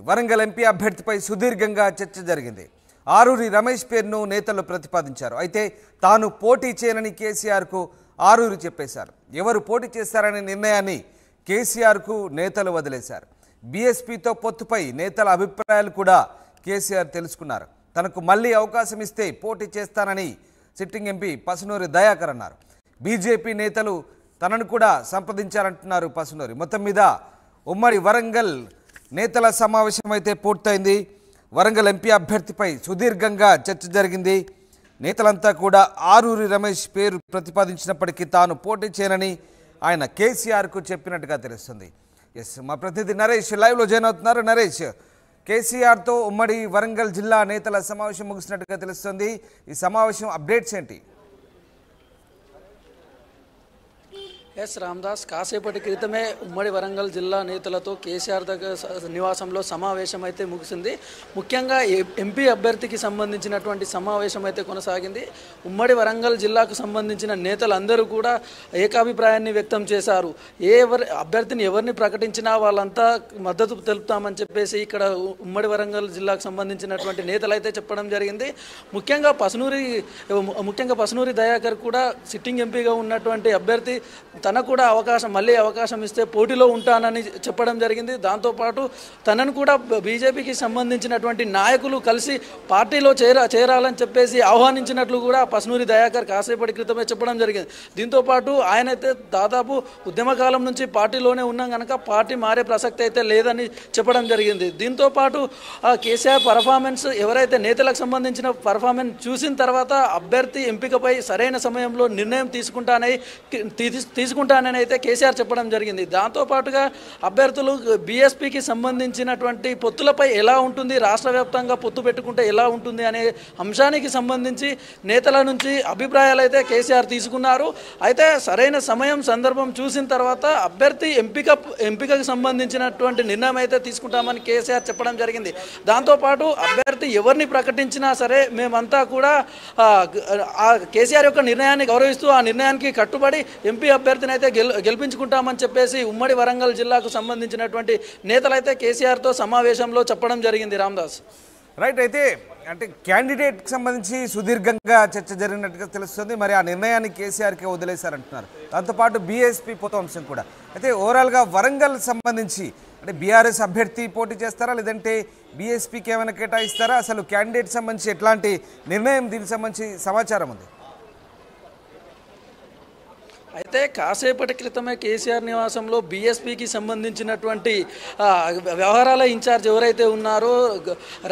Warangal MP అభ్యర్థిపై సుదీర్ఘంగా చర్చ జరిగింది. ఆరూరి రమేష్ పేరును నేతలు ప్రతిపాదించారు. అయితే తాను పోటీ చేయనని కేసీఆర్కు ఆరూరి చెప్పేశారు. ఎవరు పోటీ చేస్తారనే నిర్ణయాన్ని కేసీఆర్కు నేతలు వదిలేశారు. బీఎస్పీతో పొత్తుపై నేతల అభిప్రాయాలు కూడా కేసీఆర్ తెలుసుకున్నారు. తనకు మళ్లీ అవకాశం ఇస్తే పోటీ చేస్తానని సిట్టింగ్ ఎంపీ పసునూరి దయాకర్ అన్నారు. బీజేపీ నేతలు తనను కూడా సంప్రదించారంటున్నారు పసునూరి. మొత్తం మీద ఉమ్మడి వరంగల్ నేతల సమావేశం అయితే పూర్తయింది. వరంగల్ ఎంపీ అభ్యర్థిపై సుదీర్ఘంగా చర్చ జరిగింది. నేతలంతా కూడా ఆరూరి రమేష్ పేరు ప్రతిపాదించినప్పటికీ తాను పోటీ చేయనని ఆయన కేసీఆర్కు చెప్పినట్టుగా తెలుస్తుంది. మా ప్రతినిధి నరేష్ లైవ్లో జాయిన్ అవుతున్నారు. నరేష్, కేసీఆర్తో ఉమ్మడి వరంగల్ జిల్లా నేతల సమావేశం ముగిసినట్టుగా తెలుస్తుంది. ఈ సమావేశం అప్డేట్స్ ఏంటి? ఎస్ రామ్దాస్, కాసేపటి క్రితమే ఉమ్మడి వరంగల్ జిల్లా నేతలతో కేసీఆర్ దగ్గర నివాసంలో సమావేశం అయితే ముగిసింది. ముఖ్యంగా ఎంపీ అభ్యర్థికి సంబంధించినటువంటి సమావేశం అయితే కొనసాగింది. ఉమ్మడి వరంగల్ జిల్లాకు సంబంధించిన నేతలందరూ కూడా ఏకాభిప్రాయాన్ని వ్యక్తం చేశారు. అభ్యర్థిని ఎవరిని ప్రకటించినా వాళ్ళంతా మద్దతు తెలుపుతామని చెప్పేసి ఇక్కడ ఉమ్మడి వరంగల్ జిల్లాకు సంబంధించినటువంటి నేతలు అయితే చెప్పడం జరిగింది. ముఖ్యంగా పసునూరి దయాకర్ కూడా సిట్టింగ్ ఎంపీగా ఉన్నటువంటి అభ్యర్థి తనకు కూడా మళ్ళీ అవకాశం ఇస్తే పోటీలో ఉంటానని చెప్పడం జరిగింది. దాంతోపాటు తనను కూడా బీజేపీకి సంబంధించినటువంటి నాయకులు కలిసి పార్టీలో చేరాలని చెప్పేసి ఆహ్వానించినట్లు కూడా పసునూరి దయాకర్ కాసేపటి క్రితమే చెప్పడం జరిగింది. దీంతోపాటు ఆయనైతే దాదాపు ఉద్యమకాలం నుంచి పార్టీలోనే ఉన్నాం కనుక పార్టీ మారే ప్రసక్తి అయితే లేదని చెప్పడం జరిగింది. దీంతోపాటు కేసీఆర్ పర్ఫార్మెన్స్ ఎవరైతే నేతలకు సంబంధించిన పర్ఫార్మెన్స్ చూసిన తర్వాత అభ్యర్థి ఎంపికపై సరైన సమయంలో నిర్ణయం తీసుకుంటానని అయితే కేసీఆర్ చెప్పడం జరిగింది. దాంతోపాటుగా అభ్యర్థులు బీఎస్పీకి సంబంధించినటువంటి పొత్తులపై ఎలా ఉంటుంది, రాష్ట్ర వ్యాప్తంగా పొత్తు పెట్టుకుంటే ఎలా ఉంటుంది అనే అంశానికి సంబంధించి నేతల నుంచి అభిప్రాయాలు అయితే కేసీఆర్ తీసుకున్నారు. అయితే సరైన సమయం సందర్భం చూసిన తర్వాత అభ్యర్థి ఎంపికకు సంబంధించినటువంటి నిర్ణయం అయితే తీసుకుంటామని కేసీఆర్ చెప్పడం జరిగింది. దాంతోపాటు అభ్యర్థి ఎవరిని ప్రకటించినా సరే మేమంతా కూడా కేసీఆర్ యొక్క నిర్ణయాన్ని గౌరవిస్తూ ఆ నిర్ణయానికి కట్టుబడి ఎంపీ అభ్యర్థిని అయితే గెలిపించుకుంటామని చెప్పేసి ఉమ్మడి వరంగల్ జిల్లాకు సంబంధించినటువంటి నేతలైతే కేసీఆర్తో సమావేశంలో చెప్పడం జరిగింది. రామ్దాస్, రైట్. అయితే అంటే క్యాండిడేట్కి సంబంధించి సుదీర్ఘంగా చర్చ జరిగినట్టుగా తెలుస్తుంది. మరి ఆ నిర్ణయాన్ని కేసీఆర్కే వదిలేశారంటున్నారు. దాంతోపాటు బీఎస్పీ పొత్తు అంశం కూడా. అయితే ఓవరాల్గా వరంగల్ సంబంధించి అంటే బీఆర్ఎస్ అభ్యర్థి పోటీ చేస్తారా, లేదంటే బీఎస్పీకి ఏమైనా కేటాయిస్తారా? అసలు క్యాండిడేట్ సంబంధించి ఎట్లాంటి నిర్ణయం దీనికి సంబంధించి సమాచారం ఉంది? అయితే కాసేపటి క్రితమే కేసీఆర్ నివాసంలో బీఎస్పీకి సంబంధించినటువంటి వ్యవహారాల ఇన్ఛార్జ్ ఎవరైతే ఉన్నారో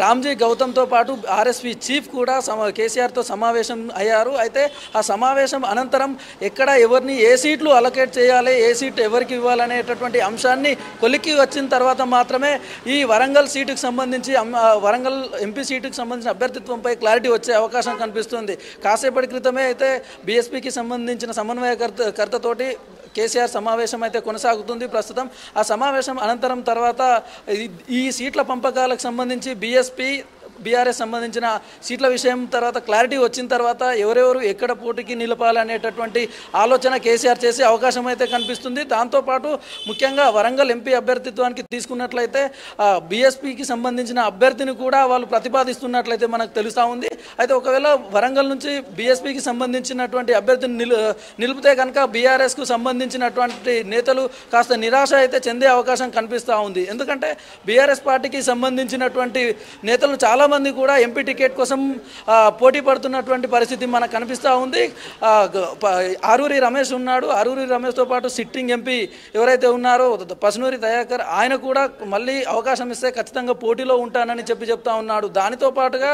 రామ్జీ గౌతమ్తో పాటు ఆర్ఎస్పీ చీఫ్ కూడా కేసీఆర్తో సమావేశం అయ్యారు. అయితే ఆ సమావేశం అనంతరం ఎక్కడ ఎవరిని ఏ సీట్లు అలొకేట్ చేయాలి, ఏ సీట్ ఎవరికి ఇవ్వాలనేటటువంటి అంశాన్ని కొలిక్కి వచ్చిన తర్వాత మాత్రమే ఈ వరంగల్ సీటుకు సంబంధించి వరంగల్ ఎంపీ సీటుకు సంబంధించిన అభ్యర్థిత్వంపై క్లారిటీ వచ్చే అవకాశం కనిపిస్తుంది. కాసేపటి క్రితమే అయితే బీఎస్పీకి సంబంధించిన సమన్వయకర్తతోటి కేసీఆర్ సమావేశం అయితే కొనసాగుతుంది ప్రస్తుతం. ఆ సమావేశం అనంతరం తర్వాత ఈ సీట్ల పంపకాలకు సంబంధించి బీఆర్ఎస్ సంబంధించిన సీట్ల విషయం తర్వాత క్లారిటీ వచ్చిన తర్వాత ఎవరెవరు ఎక్కడ పోటీకి నిలపాలనేటటువంటి ఆలోచన కేసీఆర్ చేసే అవకాశం అయితే కనిపిస్తుంది. దాంతోపాటు ముఖ్యంగా వరంగల్ ఎంపీ అభ్యర్థిత్వానికి తీసుకున్నట్లయితే బీఎస్పీకి సంబంధించిన అభ్యర్థిని కూడా వాళ్ళు ప్రతిపాదిస్తున్నట్లయితే మనకు తెలుస్తూ ఉంది. అయితే ఒకవేళ వరంగల్ నుంచి బీఎస్పీకి సంబంధించినటువంటి అభ్యర్థిని నిలిపితే కనుక బీఆర్ఎస్కు సంబంధించినటువంటి నేతలు కాస్త నిరాశ అయితే చెందే అవకాశం కనిపిస్తూ ఉంది. ఎందుకంటే బీఆర్ఎస్ పార్టీకి సంబంధించినటువంటి నేతలు చాలామంది కూడా ఎంపీ టికెట్ కోసం పోటీ పడుతున్నటువంటి పరిస్థితి మనకు కనిపిస్తూ ఉంది. ఆరూరి రమేష్ ఉన్నాడు. ఆరూరి రమేష్తో పాటు సిట్టింగ్ ఎంపీ ఎవరైతే ఉన్నారో పసునూరి దయాకర్, ఆయన కూడా మళ్ళీ అవకాశం ఇస్తే ఖచ్చితంగా పోటీలో ఉంటానని చెప్తా ఉన్నాడు. దానితో పాటుగా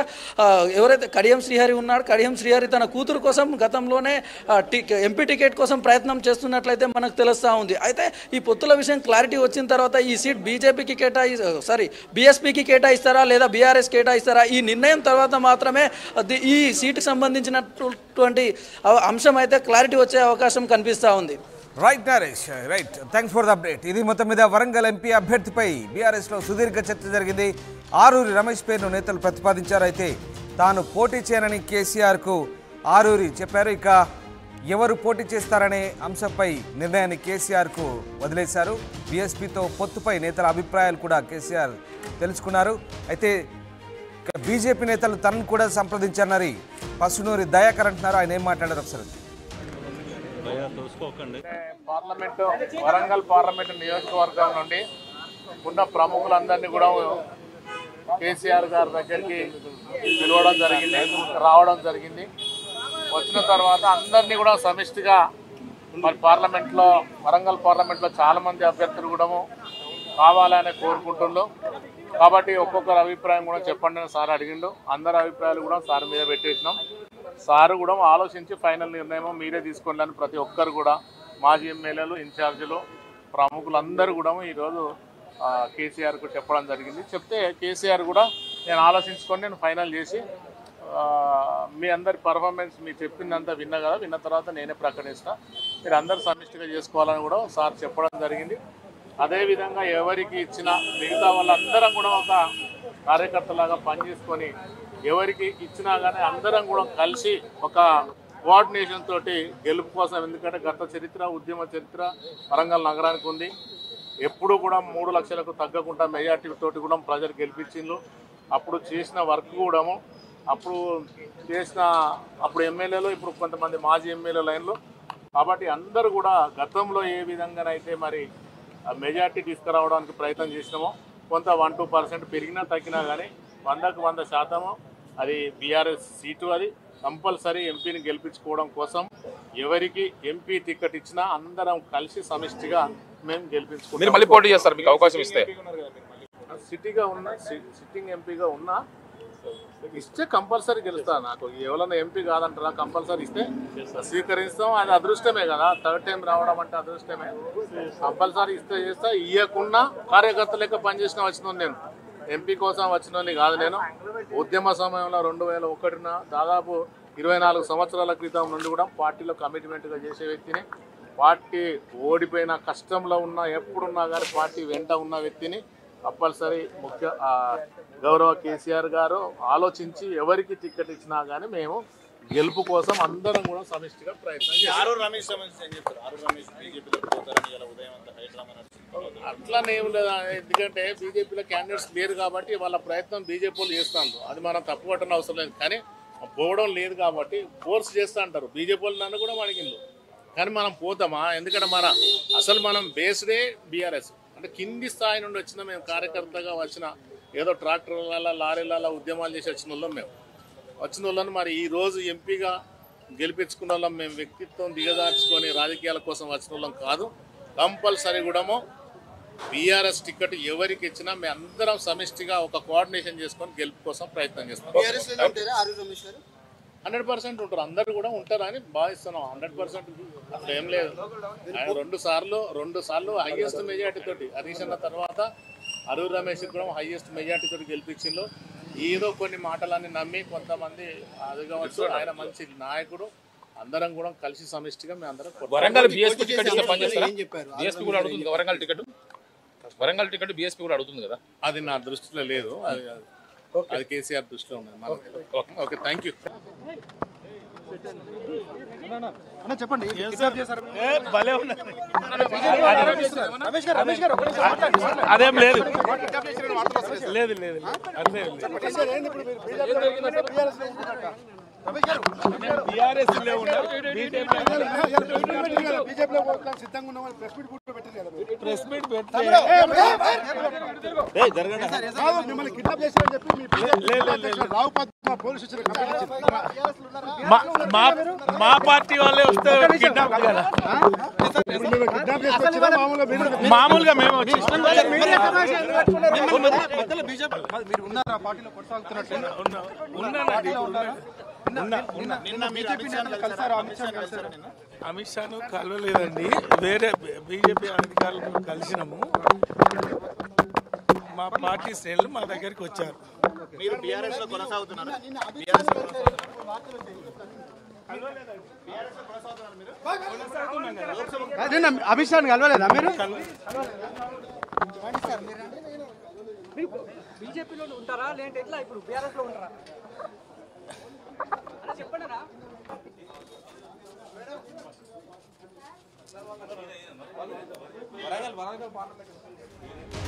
ఎవరైతే కడియం శ్రీహరి ఉన్నాడు, కడియం శ్రీహరి తన కూతురు కోసం గతంలోనే ఎంపీ టికెట్ కోసం ప్రయత్నం చేస్తున్నట్లయితే మనకు తెలుస్తూ ఉంది. అయితే ఈ పొత్తుల విషయం క్లారిటీ వచ్చిన తర్వాత ఈ సీట్ బీఎస్పీకి కేటాయిస్తారా లేదా బీఆర్ఎస్ కేటాయిస్తారా, ఈ నిర్ణయం తర్వాత మాత్రమే ఈ సీటుకు సంబంధించినటువంటి అంశం అయితే క్లారిటీ వచ్చే అవకాశం కనిపిస్తూ ఉంది. Right Naresh, right. Thanks for the update. ఇది మొత్తం మీద వరంగల్ ఎంపీ అభ్యర్థిపై బీఆర్ఎస్లో సుదీర్ఘ చర్చ జరిగింది. ఆరూరి రమేష్ పేరును నేతలు ప్రతిపాదించారు. అయితే తాను పోటీ చేయనని కేసీఆర్కు ఆరూరి చెప్పారు. ఇక ఎవరు పోటీ చేస్తారనే అంశంపై నిర్ణయాన్ని కేసీఆర్కు వదిలేశారు. బీఎస్పీతో పొత్తుపై నేతల అభిప్రాయాలు కూడా కేసీఆర్ తెలుసుకున్నారు. అయితే బీజేపీ నేతలు తనను కూడా సంప్రదించారని పసునూరి దయాకర్ అంటున్నారు. ఆయన ఏం మాట్లాడారు ఒకసారి. పార్లమెంటు వరంగల్ పార్లమెంటు నియోజకవర్గం నుండి ఉన్న ప్రముఖులందరినీ కూడా కేసీఆర్ గారి దగ్గరికి పిలవడం జరిగింది, రావడం జరిగింది. వచ్చిన తర్వాత అందరినీ కూడా సమిష్టిగా మరి పార్లమెంట్లో వరంగల్ పార్లమెంట్లో చాలామంది అభ్యర్థులు కూడా కావాలని కోరుకుంటున్నారు. కాబట్టి ఒక్కొక్కరు అభిప్రాయం కూడా చెప్పండి అని సార్ అడిగిండు. అందరి అభిప్రాయాలు కూడా సార్ మీద పెట్టేసినాం. సారు కూడా ఆలోచించి ఫైనల్ నిర్ణయం మీరే తీసుకోండి అని ప్రతి ఒక్కరు కూడా మాజీ ఎమ్మెల్యేలు, ఇన్ఛార్జీలు, ప్రముఖులందరూ కూడా ఈరోజు కేసీఆర్కు చెప్పడం జరిగింది. చెప్తే కేసీఆర్ కూడా నేను ఆలోచించుకొని నేను ఫైనల్ చేసి మీ అందరి పర్ఫార్మెన్స్ మీరు చెప్పిందంతా విన్నా కదా, విన్న తర్వాత నేనే ప్రకటిస్తా, మీరు అందరు సమిష్టిగా చేసుకోవాలని కూడా సార్ చెప్పడం జరిగింది. అదేవిధంగా ఎవరికి ఇచ్చిన మిగతా వాళ్ళందరం కూడా ఒక కార్యకర్తలాగా పనిచేసుకొని ఎవరికి ఇచ్చినా కానీ అందరం కూడా కలిసి ఒక కోఆర్డినేషన్ తోటి గెలుపు కోసం, ఎందుకంటే గత చరిత్ర, ఉద్యమ చరిత్ర వరంగల్ నగరానికి ఉంది. ఎప్పుడు కూడా 3 లక్షలకు తగ్గకుండా మెజార్టీ తోటి కూడా ప్రజలు గెలిపించిండ్రు. అప్పుడు చేసిన వర్క్ కూడా అప్పుడు ఎమ్మెల్యేలు, ఇప్పుడు కొంతమంది మాజీ ఎమ్మెల్యే లైన్లు. కాబట్టి అందరూ కూడా గతంలో ఏ విధంగానైతే మరి మెజార్టీ తీసుకురావడానికి ప్రయత్నం చేసినామో కొంత 1-2% పెరిగినా తగ్గినా కానీ 100% అది బీఆర్ఎస్ సీటు. అది కంపల్సరీ ఎంపీని గెలిపించుకోవడం కోసం ఎవరికి ఎంపీ టికెట్ ఇచ్చినా అందరం కలిసి సమిష్టిగా మేము గెలిపించుకుంటాం. మళ్ళీ పోటీ చేస్తారు మీకు అవకాశం ఇస్తే? సిటీగా ఉన్న సిట్టింగ్ ఎంపీగా ఉన్నా ఇస్తే కంపల్సరీ గెలుస్తా. నాకు ఎవరైనా ఎంపీ కాదంటారా, కంపల్సరీ ఇస్తే స్వీకరిస్తాం. అది అదృష్టమే కదా, 3rd టైం రావడం అంటే అదృష్టమే. కంపల్సరీ ఇస్తే చేస్తా. ఇవ్వకుండా కార్యకర్త లెక్క పనిచేసిన వచ్చిన నేను ఎంపీ కోసం వచ్చినోని కాదు. నేను ఉద్యమ సమయంలో 2001 దాదాపు 24 సంవత్సరాల క్రితం నుండి కూడా పార్టీలో కమిట్మెంట్గా చేసే వ్యక్తిని. పార్టీ ఓడిపోయిన కష్టంలో ఉన్నా ఎప్పుడున్నా కానీ పార్టీ వెంట ఉన్న వ్యక్తిని. కంపల్సరీ గౌరవ కేసీఆర్ గారు ఆలోచించి ఎవరికి టికెట్ ఇచ్చినా కానీ మేము గెలుపు కోసం అందరం కూడా సమిష్టిగా ప్రయత్నం చేస్తాం. అట్లానేం లేదా, ఎందుకంటే బీజేపీలో క్యాండిడేట్స్ లేరు కాబట్టి వాళ్ళ ప్రయత్నం బీజేపీలు చేస్తాను. అది మనం తప్పు పట్టడం అవసరం లేదు. కానీ పోవడం లేదు కాబట్టి ఫోర్స్ చేస్తూ అంటారు. బీజేపీలు నన్ను కూడా అడిగిండు, కానీ మనం పోతామా? ఎందుకంటే అసలు మనం బేస్డే బీఆర్ఎస్. అంటే కింది స్థాయి నుండి వచ్చిన మేము కార్యకర్తగా వచ్చిన, ఏదో ట్రాక్టర్ల లారీల ఉద్యమాలు చేసి వచ్చిన వాళ్ళం. మేము వచ్చిన వాళ్ళని మరి ఈరోజు ఎంపీగా గెలిపించుకున్న వాళ్ళం. మేము వ్యక్తిత్వం దిగదార్చుకొని రాజకీయాల కోసం వచ్చిన వాళ్ళం కాదు. కంపల్సరీ కూడా బీఆర్ఎస్ టికెట్ ఎవరికి ఇచ్చినా మేము అందరం సమిష్టిగా ఒక కోఆర్డినేషన్ చేసుకొని గెలుపు కోసం ప్రయత్నం చేస్తాం. 100% ఉంటారు, అందరు కూడా ఉంటారని భావిస్తున్నాం. 100% అట్లా ఏం లేదు. 2 సార్లు హైయెస్ట్ మెజార్టీ తోటి హరీష్ అన్న తర్వాత అరూర్ రమేష్ కూడా హైయెస్ట్ మెజార్టీ తోటి గెలిపించిండ్రు. ఏదో కొన్ని మాటలన్నీ నమ్మి కొంతమంది అది కావచ్చు, ఆయన మంచి నాయకుడు. అందరం కూడా కలిసి సమిష్టిగా మేము అందరం వరంగల్ బీఎస్పీ టికెట్ ఇస్తే పనిచేస్తారా? బీఎస్పీ కూడా అడుగుతుంది వరంగల్ టికెట్ బీఎస్పీ కూడా అడుగుతుంది కదా. అది నా దృష్టిలో లేదు, అది కేసీఆర్ దృష్టిలో ఉన్నది. Okay, thank you. చెప్పండి. అదేం లేదు. బీజేపీలో సిద్ధంగా ఉన్న ప్రెస్ మీట్ కూడా పెట్టింది కదా. ప్రెస్ మీట్ మిమ్మల్ని కిడ్నాప్ చేశారని చెప్పి రావు పద్మ పోలీసు స్టేషన్ కంప్లైంట్ ఇచ్చింది. మా పార్టీ వాళ్ళే వస్తే మామూలుగా మేము మీరు ఉన్నారా పార్టీలో కొనసాగుతున్నట్టు? అమిత్ షాను కలవలేదండి, వేరే బీజేపీ అధికారులను కలిసినాము. మా పార్టీ శ్రేణులు మా దగ్గరికి వచ్చారు. అమిత్ షాను కలవలేదా మీరు? బీజేపీలో ఉంటారా లేదంటే ఎట్లా? ఇప్పుడు బీఆర్ఎస్ లో ఉంటారా? చెప్పండి. వరంగల్ పార్లమెంట్